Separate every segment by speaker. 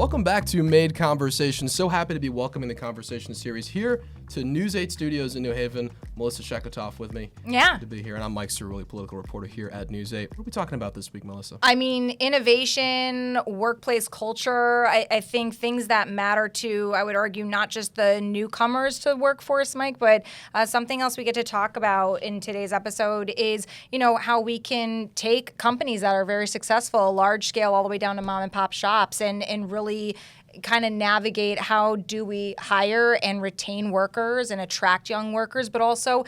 Speaker 1: Welcome back to Made Conversation. So happy to be welcoming the Conversation series here to News 8 Studios in New Haven. Melissa Sheketoff with me.
Speaker 2: Yeah.
Speaker 1: Good to be here. And I'm Mike Cerulli, political reporter here at News 8. What are we talking about this week, Melissa?
Speaker 2: I mean, innovation, workplace culture, I think things that matter to, I would argue, not just the newcomers to the workforce, Mike, but something else we get to talk about in today's episode is, how we can take companies that are very successful, large scale, all the way down to mom and pop shops and really kind of navigate how do we hire and retain workers and attract young workers, but also,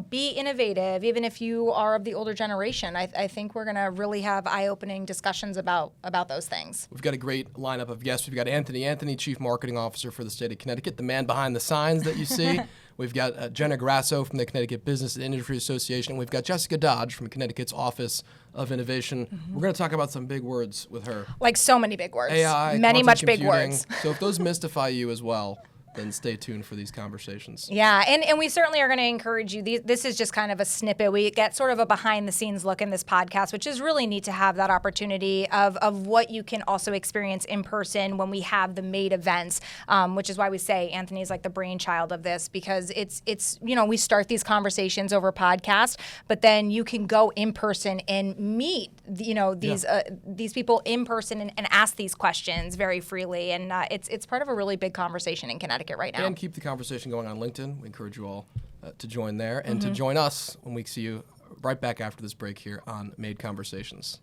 Speaker 2: be innovative, even if you are of the older generation. I think we're going to really have eye-opening discussions about those things.
Speaker 1: We've got a great lineup of guests. We've got Anthony, Chief Marketing Officer for the state of Connecticut, the man behind the signs that you see. We've got Jenna Grasso from the Connecticut Business and Industry Association. And we've got Jessica Dodge from Connecticut's Office of Innovation. Mm-hmm. We're going to talk about some big words with her.
Speaker 2: Like so many big words.
Speaker 1: AI,
Speaker 2: many much
Speaker 1: computing.
Speaker 2: Big words.
Speaker 1: So if those mystify you as well, then stay tuned for these conversations.
Speaker 2: Yeah, and we certainly are going to encourage you. This is just kind of a snippet. We get sort of a behind-the-scenes look in this podcast, which is really neat to have that opportunity of what you can also experience in person when we have the Made events, which is why we say Anthony is like the brainchild of this, because it's we start these conversations over podcast, but then you can go in person and meet these people in person and ask these questions very freely, and it's part of a really big conversation in Connecticut right now.
Speaker 1: And keep the conversation going on LinkedIn. We encourage you all to join there and to join us when we see you right back after this break here on Made Conversations.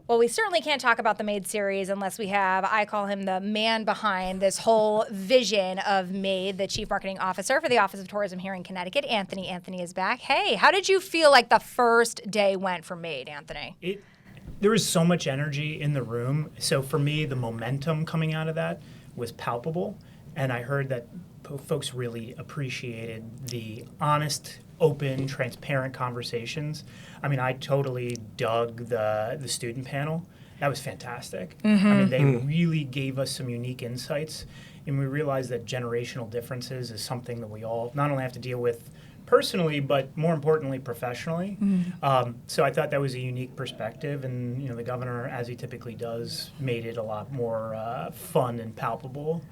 Speaker 2: Well, we certainly can't talk about the Made series unless we have, I call him the man behind this whole vision of Made, the Chief Marketing Officer for the Office of Tourism here in Connecticut. Anthony is back. Hey, how did you feel like the first day went for Made, Anthony?
Speaker 3: There was so much energy in the room. So for me, the momentum coming out of that was palpable. And I heard that folks really appreciated the honest, open, transparent conversations. I mean, I totally dug the student panel. That was fantastic. I mean, they really gave us some unique insights. And we realized that generational differences is something that we all not only have to deal with personally, but more importantly, professionally. So I thought that was a unique perspective, and the governor, as he typically does, made it a lot more fun and palpable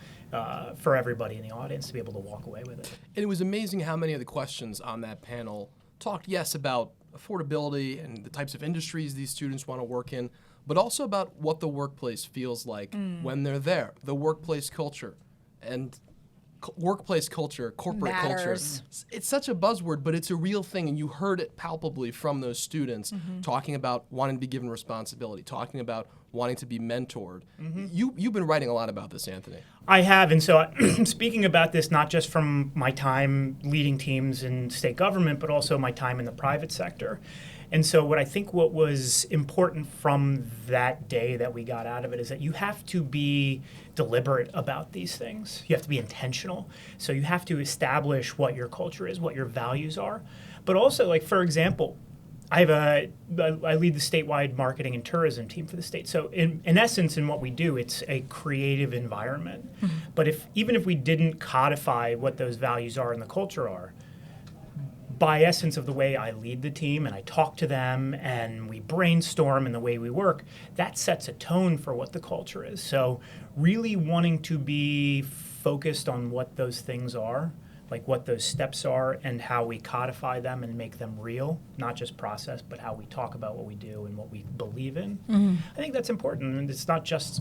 Speaker 3: for everybody in the audience to be able to walk away with it.
Speaker 1: And it was amazing how many of the questions on that panel talked, yes, about affordability and the types of industries these students want to work in, but also about what the workplace feels like when they're there, the workplace culture. And workplace culture, corporate culture. It's such a buzzword, but it's a real thing, and you heard it palpably from those students talking about wanting to be given responsibility, talking about wanting to be mentored. You've been writing a lot about this, Anthony.
Speaker 3: I have, and so speaking about this not just from my time leading teams in state government, but also my time in the private sector. And so what was important from that day that we got out of it is that you have to be deliberate about these things. You have to be intentional. So you have to establish what your culture is, what your values are. But also, like, for example, I lead the statewide marketing and tourism team for the state. So in essence, in what we do, it's a creative environment. But even if we didn't codify what those values are and the culture are, by essence of the way I lead the team and I talk to them and we brainstorm and the way we work, that sets a tone for what the culture is. So really wanting to be focused on what those things are, like what those steps are and how we codify them and make them real, not just process, but how we talk about what we do and what we believe in. I think that's important. And it's not just,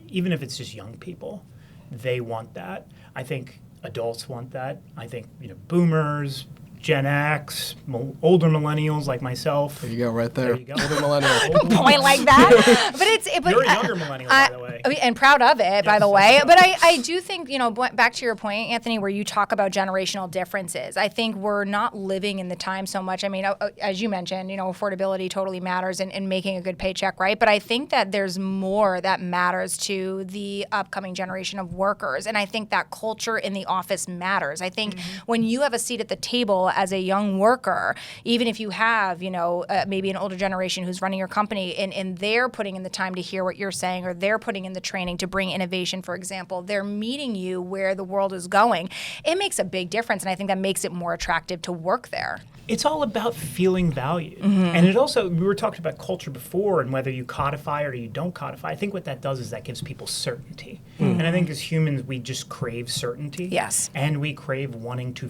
Speaker 3: even if it's just young people, they want that. I think adults want that. I think, boomers, Gen X, older millennials like myself.
Speaker 1: There you go, right there.
Speaker 3: There you go.
Speaker 1: Older millennial.
Speaker 2: Point like that. But
Speaker 3: you're a younger millennial, by the way.
Speaker 2: And proud of it, by the way. But I do think, back to your point, Anthony, where you talk about generational differences. I think we're not living in the time so much. I mean, as you mentioned, affordability totally matters and making a good paycheck, right? But I think that there's more that matters to the upcoming generation of workers. And I think that culture in the office matters. I think when you have a seat at the table as a young worker, even if you have, maybe an older generation who's running your company and they're putting in the time to hear what you're saying, or they're putting in the training to bring innovation, for example, they're meeting you where the world is going. It makes a big difference, and I think that makes it more attractive to work there.
Speaker 3: It's all about feeling valued. And it also, we were talking about culture before and whether you codify or you don't codify. I think what that does is that gives people certainty. And I think as humans, we just crave certainty.
Speaker 2: Yes.
Speaker 3: And we crave wanting to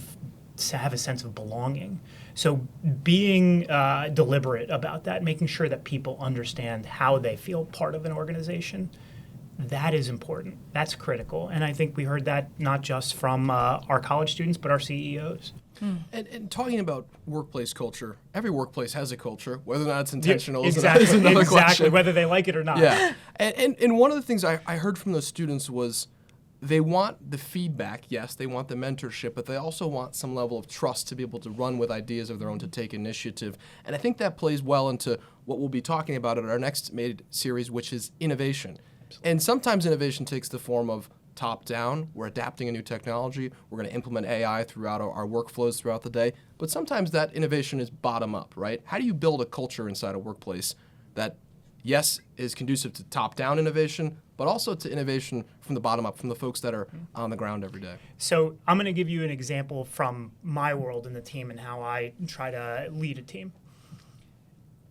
Speaker 3: have a sense of belonging. So being deliberate about that, making sure that people understand how they feel part of an organization, that is important. That's critical. And I think we heard that not just from our college students, but our CEOs.
Speaker 1: And talking about workplace culture, every workplace has a culture. Whether or not it's intentional is
Speaker 3: exactly,
Speaker 1: another
Speaker 3: exactly,
Speaker 1: question.
Speaker 3: whether they like it or not.
Speaker 1: Yeah. And one of the things I heard from those students was they want the feedback, yes, they want the mentorship, but they also want some level of trust to be able to run with ideas of their own, to take initiative. And I think that plays well into what we'll be talking about at our next Made series, which is innovation. Absolutely. And sometimes innovation takes the form of top-down. We're adapting a new technology. We're going to implement AI throughout our workflows throughout the day. But sometimes that innovation is bottom-up, right? How do you build a culture inside a workplace that, yes, is conducive to top-down innovation, but also to innovation from the bottom up, from the folks that are on the ground every day?
Speaker 3: So I'm going to give you an example from my world in the team and how I try to lead a team.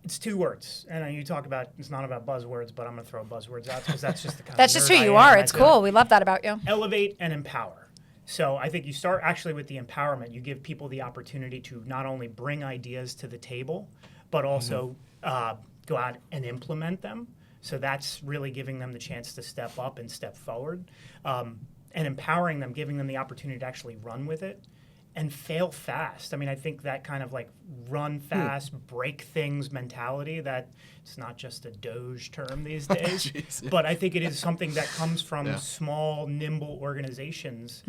Speaker 3: It's 2 words, and you talk about, it's not about buzzwords, but I'm going to throw buzzwords out because that's just the kind
Speaker 2: That's
Speaker 3: of
Speaker 2: just who
Speaker 3: nerd
Speaker 2: you
Speaker 3: I am.
Speaker 2: are. It's cool. We love that about you.
Speaker 3: Elevate and empower. So I think you start actually with the empowerment. You give people the opportunity to not only bring ideas to the table, but also go out and implement them. So that's really giving them the chance to step up and step forward, and empowering them, giving them the opportunity to actually run with it and fail fast. I mean, I think that kind of like run fast, break things mentality, that it's not just a Doge term these days,
Speaker 1: Jeez, yeah.
Speaker 3: but I think it is something that comes from small, nimble organizations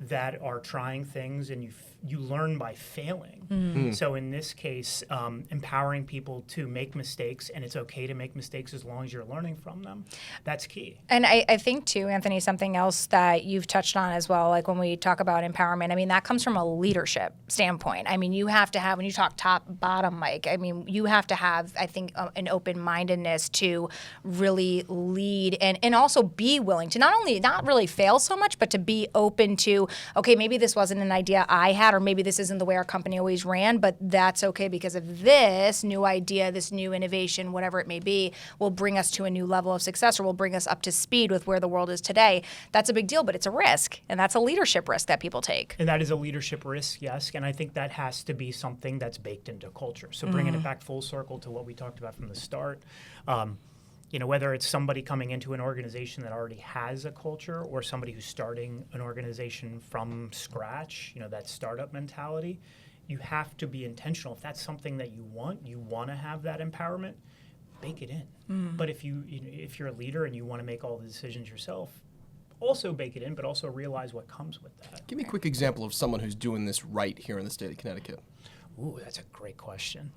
Speaker 3: that are trying things, and you learn by failing. So in this case, empowering people to make mistakes, and it's okay to make mistakes as long as you're learning from them. That's key.
Speaker 2: And I think, too, Anthony, something else that you've touched on as well, like when we talk about empowerment, I mean, that comes from a leadership standpoint. I mean, you have to have, when you talk top, bottom, Mike, I mean, you have to have, I think, an open-mindedness to really lead and also be willing to not really fail so much, but to be open to, okay, maybe this wasn't an idea I had, or maybe this isn't the way our company always ran, but that's okay because of this new idea, this new innovation, whatever it may be, will bring us to a new level of success, or will bring us up to speed with where the world is today. That's a big deal, but it's a risk, and that's a leadership risk that people take.
Speaker 3: And that is a leadership risk, yes, and I think that has to be something that's baked into culture. So bringing it back full circle to what we talked about from the start, whether it's somebody coming into an organization that already has a culture, or somebody who's starting an organization from scratch, that startup mentality, you have to be intentional. If that's something that you want to have that empowerment, bake it in. But if you're a leader and you want to make all the decisions yourself, also bake it in, but also realize what comes with that.
Speaker 1: Give me a quick example of someone who's doing this right here in the state of Connecticut.
Speaker 3: Ooh, that's a great question.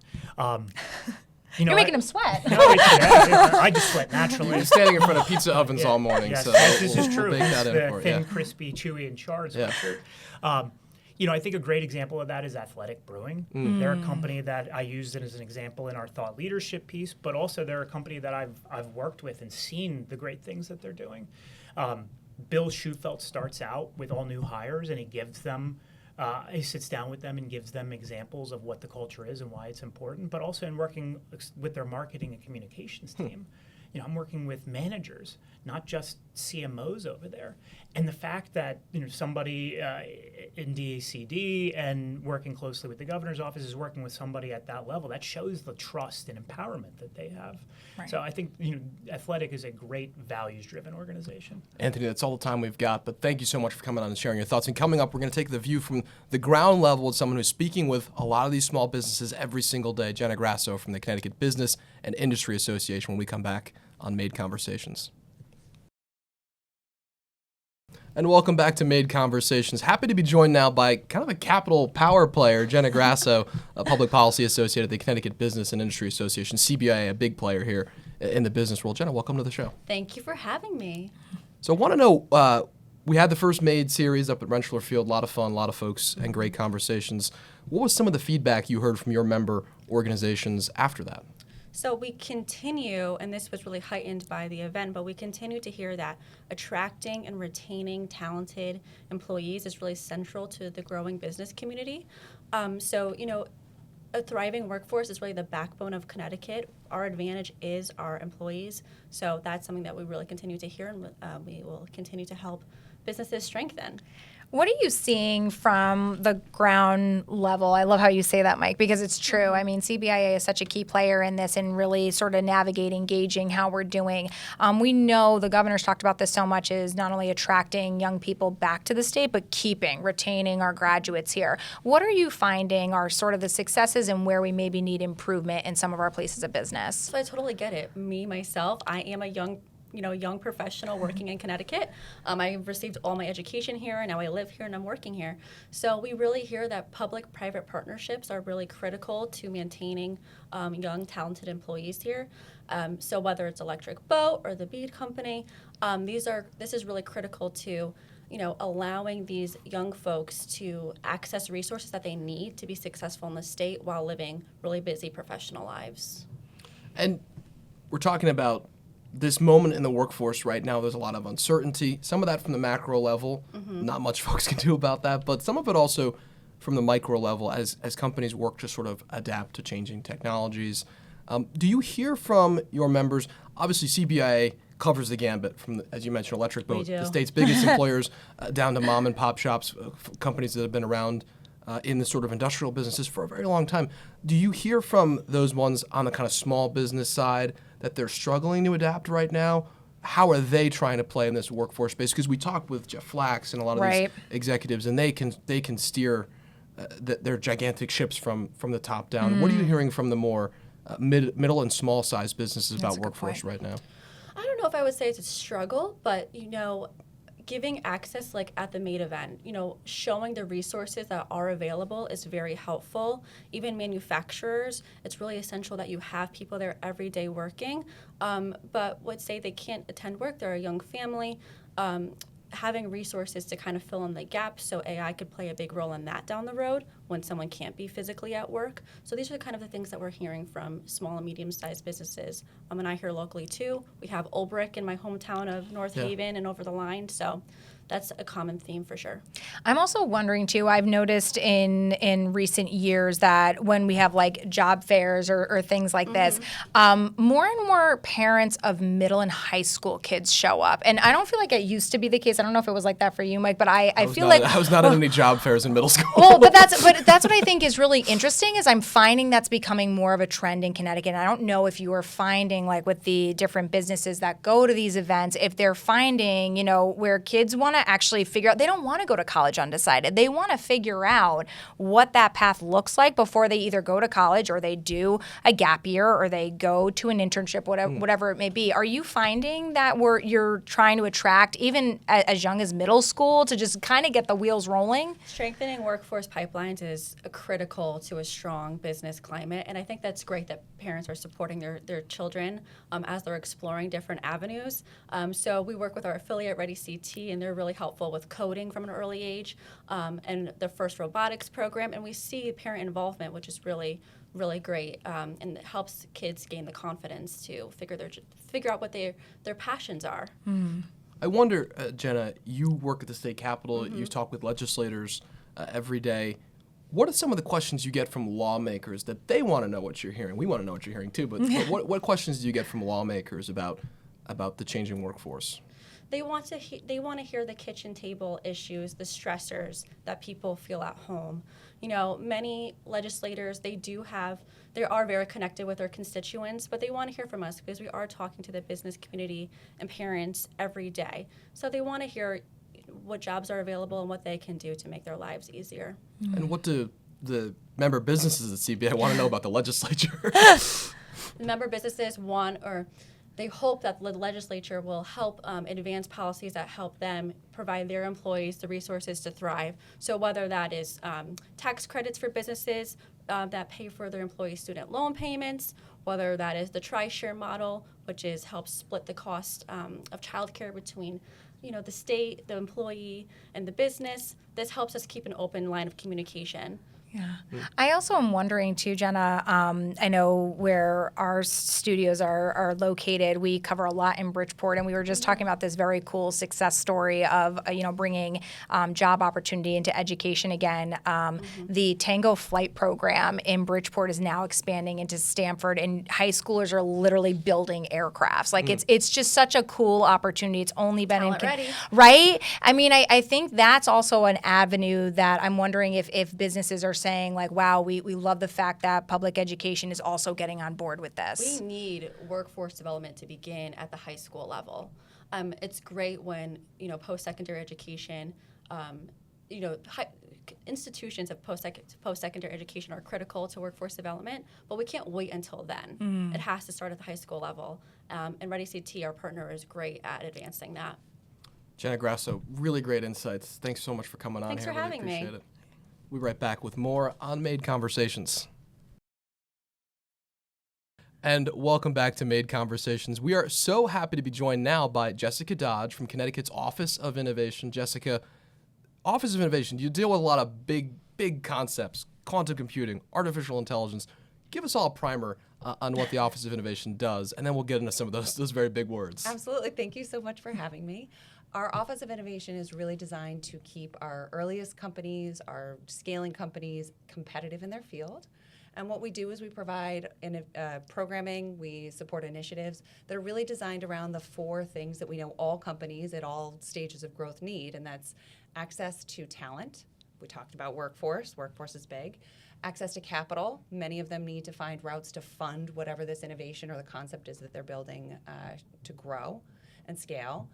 Speaker 2: You're making him sweat.
Speaker 3: No, I just sweat naturally.
Speaker 1: You're standing in front of pizza ovens all morning,
Speaker 3: yes,
Speaker 1: so
Speaker 3: this is true.
Speaker 1: We'll bake that
Speaker 3: It's
Speaker 1: in
Speaker 3: the
Speaker 1: for
Speaker 3: thin,
Speaker 1: you.
Speaker 3: crispy, chewy, and charred
Speaker 1: Yeah.
Speaker 3: sweatshirt. I think a great example of that is Athletic Brewing. They're a company that I used it as an example in our thought leadership piece, but also they're a company that I've worked with and seen the great things that they're doing. Bill Schufelt starts out with all new hires, and he gives them, he sits down with them and gives them examples of what the culture is and why it's important, but also in working with their marketing and communications team. I'm working with managers, not just CMOs over there. And the fact that somebody in DACD and working closely with the governor's office is working with somebody at that level, that shows the trust and empowerment that they have. Right. So I think Athletic is a great values-driven organization.
Speaker 1: Anthony, that's all the time we've got, but thank you so much for coming on and sharing your thoughts. And coming up, we're going to take the view from the ground level of someone who's speaking with a lot of these small businesses every single day, Jenna Grasso from the Connecticut Business and Industry Association, when we come back on Made Conversations. And welcome back to Made Conversations. Happy to be joined now by kind of a capital power player, Jenna Grasso, a public policy associate at the Connecticut Business and Industry Association, CBIA, a big player here in the business world. Jenna, welcome to the show.
Speaker 4: Thank you for having me.
Speaker 1: So I want to know, we had the first Made series up at Rensselaer Field, a lot of fun, a lot of folks, and great conversations. What was some of the feedback you heard from your member organizations after that?
Speaker 4: So we continue, and this was really heightened by the event, but we continue to hear that attracting and retaining talented employees is really central to the growing business community. A thriving workforce is really the backbone of Connecticut. Our advantage is our employees. So that's something that we really continue to hear, and we will continue to help businesses strengthen.
Speaker 2: What are you seeing from the ground level? I love how you say that, Mike, because it's true. I mean, CBIA is such a key player in this and really sort of navigating, gauging how we're doing. We know the governor's talked about this so much, is not only attracting young people back to the state, but retaining our graduates here. What are you finding are sort of the successes and where we maybe need improvement in some of our places of business?
Speaker 4: So I totally get it. Myself, I am a young professional working in Connecticut. I received all my education here, and now I live here and I'm working here. So we really hear that public-private partnerships are really critical to maintaining young, talented employees here. So whether it's Electric Boat or the Bead Company, this is really critical to allowing these young folks to access resources that they need to be successful in the state while living really busy professional lives.
Speaker 1: And we're talking about this moment in the workforce right now. There's a lot of uncertainty, some of that from the macro level, not much folks can do about that, but some of it also from the micro level as companies work to sort of adapt to changing technologies. Do you hear from your members? Obviously, CBIA covers the gambit from, as you mentioned, Electric Boat, the state's biggest employers, down to mom and pop shops, companies that have been around in the sort of industrial businesses for a very long time. Do you hear from those ones on the kind of small business side that they're struggling to adapt right now? How are they trying to play in this workforce space? Because we talk with Jeff Flax and a lot of these executives, and they can steer their gigantic ships from the top down. What are you hearing from the more middle and small size businesses about workforce right now?
Speaker 4: I don't know if I would say it's a struggle, but giving access like at the MADE event, showing the resources that are available is very helpful. Even manufacturers, it's really essential that you have people there every day working. But would say they can't attend work, they're a young family. Having resources to kind of fill in the gaps so AI could play a big role in that down the road when someone can't be physically at work. So these are kind of the things that we're hearing from small and medium-sized businesses. And I hear locally too. We have Olbrich in my hometown of North Haven and over the line. So that's a common theme for sure.
Speaker 2: I'm also wondering too, I've noticed in recent years that when we have like job fairs or things like this, more and more parents of middle and high school kids show up. And I don't feel like it used to be the case. I don't know if it was like that for you, Mike, but I feel like
Speaker 1: I was not at any job fairs in middle school.
Speaker 2: Well, but that's what I think is really interesting is I'm finding that's becoming more of a trend in Connecticut. And I don't know if you are finding like with the different businesses that go to these events, if they're finding, where kids want to actually figure out, they don't want to go to college undecided. They want to figure out what that path looks like before they either go to college or they do a gap year or they go to an internship, whatever it may be. Are you finding that you're trying to attract even as young as middle school to just kind of get the wheels rolling?
Speaker 4: Strengthening workforce pipelines is critical to a strong business climate, and I think that's great that parents are supporting their children as they're exploring different avenues. So we work with our affiliate Ready CT, and they're really helpful with coding from an early age and the first robotics program, and we see parent involvement, which is really great, and it helps kids gain the confidence to figure out what their passions are.
Speaker 1: I wonder, Jenna, you work at the state capitol, you talk with legislators every day. What are some of the questions you get from lawmakers that they want to know what you're hearing? We want to know what you're hearing too, but what questions do you get from lawmakers about the changing workforce?
Speaker 4: They want to hear the kitchen table issues, the stressors that people feel at home. Many legislators, they are very connected with their constituents, but they want to hear from us because we are talking to the business community and parents every day. So they want to hear what jobs are available and what they can do to make their lives easier.
Speaker 1: And what do the member businesses at CBIA want to know about the legislature?
Speaker 4: The member businesses they hope that the legislature will help advance policies that help them provide their employees the resources to thrive. So whether that is tax credits for businesses that pay for their employees' student loan payments, whether that is the tri-share model, which helps split the cost of childcare between the state, the employee, and the business. This helps us keep an open line of communication.
Speaker 2: Yeah. I also am wondering too, Jenna, I know where our studios are located. We cover a lot in Bridgeport, and we were just talking about this very cool success story of, bringing job opportunity into education again. The Tango flight program in Bridgeport is now expanding into Stanford, and high schoolers are literally building aircrafts. Like it's just such a cool opportunity. It's only been
Speaker 4: Talent ready.
Speaker 2: Right? I mean, I think that's also an avenue that I'm wondering if businesses are saying, like, wow, we love the fact that public education is also getting on board with this.
Speaker 4: We need workforce development to begin at the high school level. It's great when, post-secondary education, institutions of post-secondary education are critical to workforce development, but we can't wait until then. It has to start at the high school level. And ReadyCT, our partner, is great at advancing that.
Speaker 1: Jenna Grasso, really great insights. Thanks so much for coming on
Speaker 4: Thanks
Speaker 1: here.
Speaker 4: for having me.
Speaker 1: Appreciate it. We'll be right back with more on Made Conversations. And welcome back to Made Conversations. We are so happy to be joined now by Jessica Dodge from Connecticut's Office of Innovation. Jessica, Office of Innovation, you deal with a lot of big concepts, quantum computing, artificial intelligence. Give us all a primer on what the Office of Innovation does, and then we'll get into some of those very big words.
Speaker 5: Absolutely. Thank you so much for having me. Our Office of Innovation is really designed to keep our earliest companies, our scaling companies, competitive in their field. And what we do is we provide programming, we support initiatives that are really designed around the 4 things that we know all companies at all stages of growth need, and that's access to talent. We talked about workforce is big. Access to capital, many of them need to find routes to fund whatever this innovation or the concept is that they're building to grow and scale.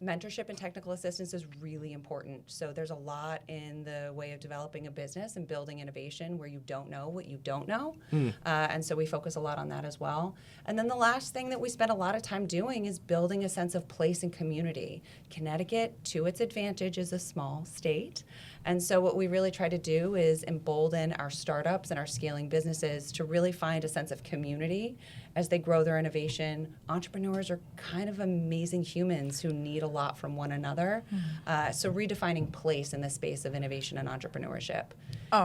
Speaker 5: Mentorship and technical assistance is really important. So there's a lot in the way of developing a business and building innovation where you don't know what you don't know. And so we focus a lot on that as well. And then the last thing that we spend a lot of time doing is building a sense of place and community. Connecticut, to its advantage, is a small state. And so what we really try to do is embolden our startups and our scaling businesses to really find a sense of community as they grow their innovation. Entrepreneurs are kind of amazing humans who need a lot from one another. So redefining place in the space of innovation and entrepreneurship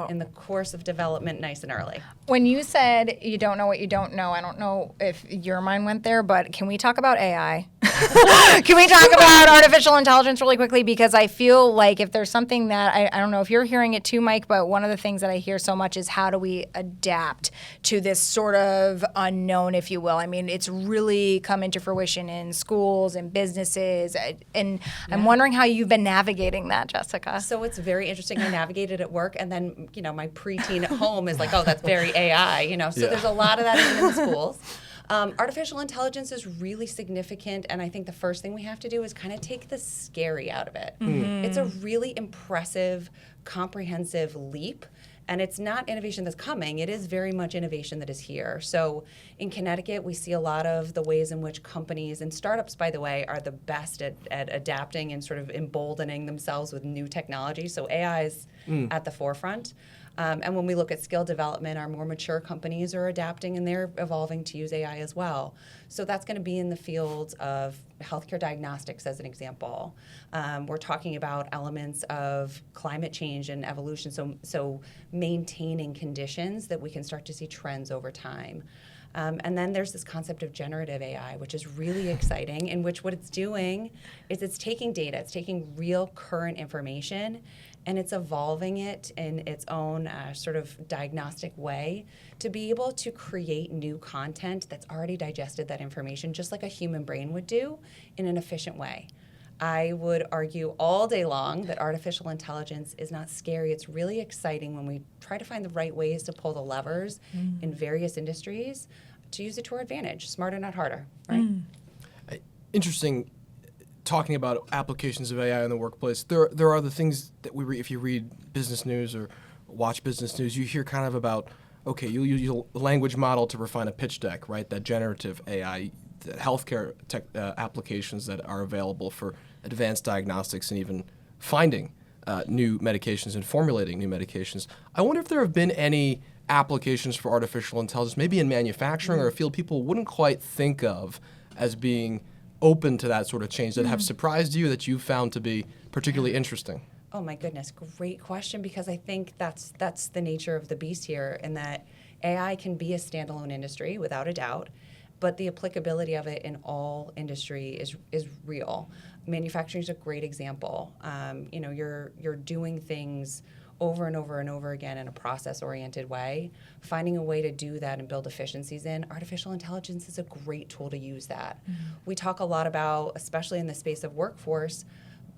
Speaker 5: in the course of development nice and early.
Speaker 2: When you said you don't know what you don't know, I don't know if your mind went there, but can we talk about AI? Can we talk about artificial intelligence really quickly? Because I feel like if there's something that, I don't know if you're hearing it too, Mike, but one of the things that I hear so much is how do we adapt to this sort of unknown, if you will. I mean, it's really come into fruition in schools and businesses, and I'm wondering how you've been navigating that, Jessica.
Speaker 5: So it's very interesting. I navigated at work, and then, my preteen at home is like, oh, that's very AI, So there's a lot of that even in the schools. Artificial intelligence is really significant, and I think the first thing we have to do is kind of take the scary out of it. It's a really impressive, comprehensive leap, and it's not innovation that's coming. It is very much innovation that is here. So in Connecticut, we see a lot of the ways in which companies and startups, by the way, are the best at adapting and sort of emboldening themselves with new technology. So AI is at the forefront. And when we look at skill development, our more mature companies are adapting and they're evolving to use AI as well. So that's going to be in the fields of healthcare diagnostics, as an example. We're talking about elements of climate change and evolution, so maintaining conditions that we can start to see trends over time. And then there's this concept of generative AI, which is really exciting, in which what it's doing is it's taking data, it's taking real current information, and it's evolving it in its own sort of diagnostic way to be able to create new content that's already digested that information, just like a human brain would do, in an efficient way. I would argue all day long that artificial intelligence is not scary. It's really exciting when we try to find the right ways to pull the levers in various industries to use it to our advantage. Smarter, not harder, right?
Speaker 1: Interesting. Talking about applications of AI in the workplace, there are the things that we read. If you read business news or watch business news, you hear kind of about, okay, you use a language model to refine a pitch deck, right? That generative AI, the healthcare tech, applications that are available for advanced diagnostics and even finding new medications and formulating new medications. I wonder if there have been any applications for artificial intelligence, maybe in manufacturing or a field people wouldn't quite think of as being open to that sort of change, that have surprised you, that you found to be particularly interesting?
Speaker 5: Oh my goodness, great question, because I think that's the nature of the beast here, in that AI can be a standalone industry without a doubt, but the applicability of it in all industry is real. Manufacturing is a great example. You're doing things over and over and over again in a process-oriented way. Finding a way to do that and build efficiencies in, artificial intelligence is a great tool to use that. We talk a lot about, especially in the space of workforce,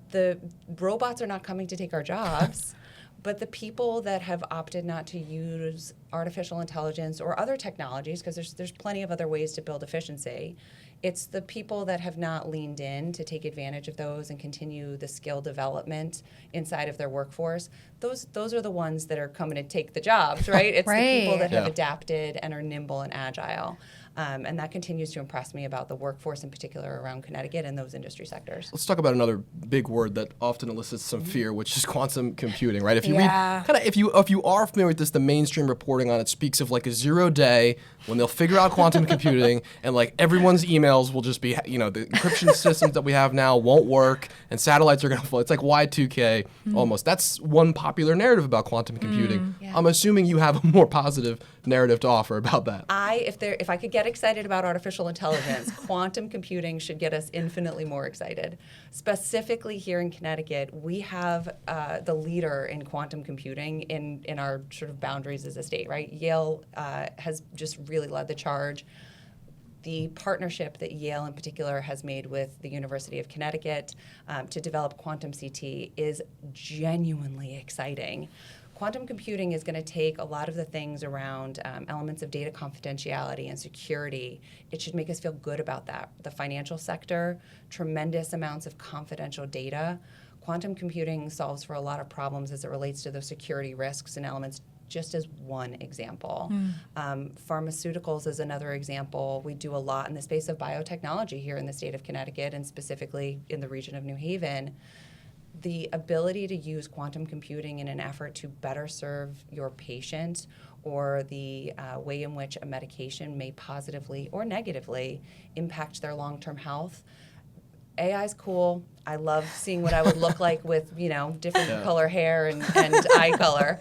Speaker 5: the robots are not coming to take our jobs, but the people that have opted not to use artificial intelligence or other technologies, because there's plenty of other ways to build efficiency, it's the people that have not leaned in to take advantage of those and continue the skill development inside of their workforce. Those are the ones that are coming to take the jobs, right? It's
Speaker 2: Right.
Speaker 5: the people that have
Speaker 1: Yeah.
Speaker 5: adapted and are nimble and agile. And that continues to impress me about the workforce, in particular around Connecticut and those industry sectors.
Speaker 1: Let's talk about another big word that often elicits some fear, which is quantum computing, right? If you
Speaker 2: Yeah.
Speaker 1: read, kind of, if you are familiar with this, the mainstream reporting on it speaks of like a 0 day when they'll figure out quantum computing, and like everyone's emails will just be, the encryption systems that we have now won't work, and satellites are going to fall. It's like Y2K almost. That's one popular narrative about quantum computing.
Speaker 5: Yeah.
Speaker 1: I'm assuming you have a more positive narrative to offer about that.
Speaker 5: If I could get excited about artificial intelligence, quantum computing should get us infinitely more excited. Specifically here in Connecticut, we have the leader in quantum computing in our sort of boundaries as a state, right? Yale has just really led the charge. The partnership that Yale in particular has made with the University of Connecticut to develop quantum CT is genuinely exciting. Quantum computing is going to take a lot of the things around elements of data confidentiality and security. It should make us feel good about that. The financial sector, tremendous amounts of confidential data. Quantum computing solves for a lot of problems as it relates to those security risks and elements, just as one example. Pharmaceuticals is another example. We do a lot in the space of biotechnology here in the state of Connecticut, and specifically in the region of New Haven. The ability to use quantum computing in an effort to better serve your patient, or the way in which a medication may positively or negatively impact their long-term health. AI is cool. I love seeing what I would look like with, different color hair and eye color.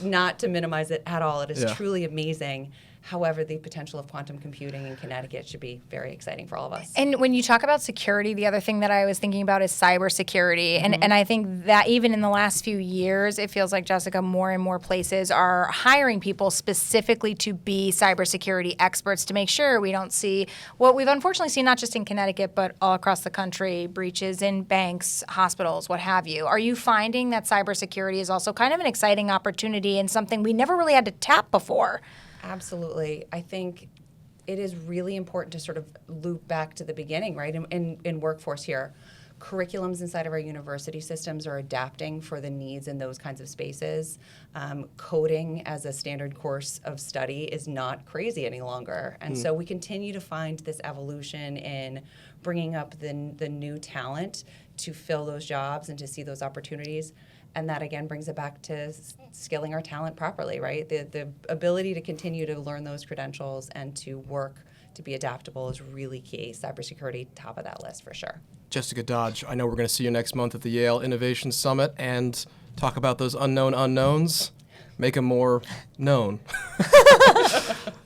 Speaker 5: Not to minimize it at all. It is truly amazing. However, the potential of quantum computing in Connecticut should be very exciting for all of us.
Speaker 2: And when you talk about security, the other thing that I was thinking about is cybersecurity. And I think that even in the last few years, it feels like, Jessica, more and more places are hiring people specifically to be cybersecurity experts to make sure we don't see what we've unfortunately seen, not just in Connecticut, but all across the country, breaches in banks, hospitals, what have you. Are you finding that cybersecurity is also kind of an exciting opportunity and something we never really had to tap before?
Speaker 5: Absolutely. I think it is really important to sort of loop back to the beginning, right? In workforce here, curriculums inside of our university systems are adapting for the needs in those kinds of spaces. Coding as a standard course of study is not crazy any longer. And so we continue to find this evolution in bringing up the new talent to fill those jobs and to see those opportunities. And that, again, brings it back to skilling our talent properly, right? The ability to continue to learn those credentials and to work to be adaptable is really key. Cybersecurity, top of that list for sure.
Speaker 1: Jessica Dodge, I know we're going to see you next month at the Yale Innovation Summit and talk about those unknown unknowns, make them more known.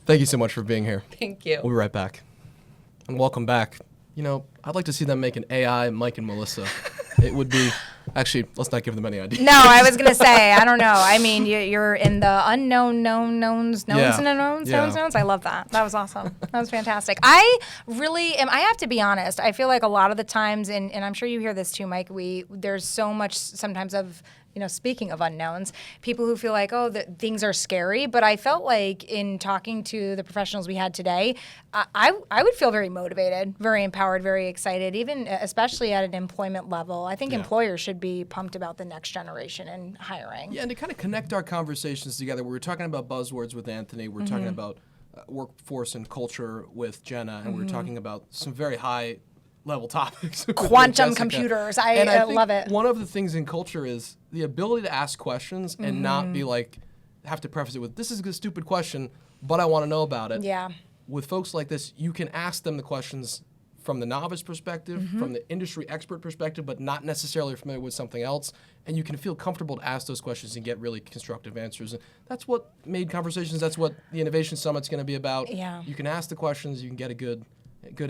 Speaker 1: Thank you so much for being here.
Speaker 5: Thank you.
Speaker 1: We'll be right back. And welcome back. I'd like to see them make an AI Mike and Melissa. It would be... Actually, let's not give them any ideas.
Speaker 2: No, I was going to say, I don't know. I mean, you're in the unknown knowns. I love that. That was awesome. That was fantastic. I have to be honest, I feel like a lot of the times, and I'm sure you hear this too, Mike, there's so much sometimes of, speaking of unknowns, people who feel like, that things are scary. But I felt like in talking to the professionals we had today, I would feel very motivated, very empowered, very excited, even especially at an employment level. I think employers should be pumped about the next generation and hiring.
Speaker 1: Yeah, and to kind of connect our conversations together, we were talking about buzzwords with Anthony, we were talking about workforce and culture with Jenna, and we were talking about some very high level topics.
Speaker 2: Quantum computers. I
Speaker 1: think
Speaker 2: love it.
Speaker 1: One of the things in culture is the ability to ask questions and not be like, have to preface it with, this is a stupid question, but I want to know about it.
Speaker 2: Yeah.
Speaker 1: With folks like this, you can ask them the questions from the novice perspective, from the industry expert perspective, but not necessarily familiar with something else. And you can feel comfortable to ask those questions and get really constructive answers. And that's what Made Conversations, that's what the Innovation Summit's going to be about.
Speaker 2: Yeah.
Speaker 1: You can ask the questions, you can get a good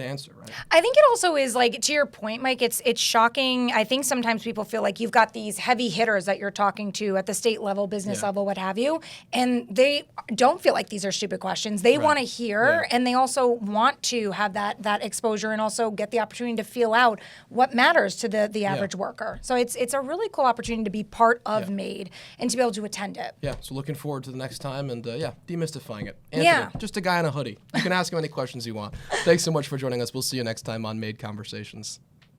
Speaker 1: answer, right?
Speaker 2: I think it also is, like, to your point, Mike, it's shocking. I think sometimes people feel like you've got these heavy hitters that you're talking to at the state level, business level, what have you, and they don't feel like these are stupid questions. They want to hear, and they also want to have that exposure and also get the opportunity to feel out what matters to the average worker. So it's a really cool opportunity to be part of Made and to be able to attend it.
Speaker 1: Yeah, so looking forward to the next time and, demystifying it. Anthony, just a guy in a hoodie. You can ask him any questions you want. Thanks so much for joining us. We'll see you next time on Made Conversations.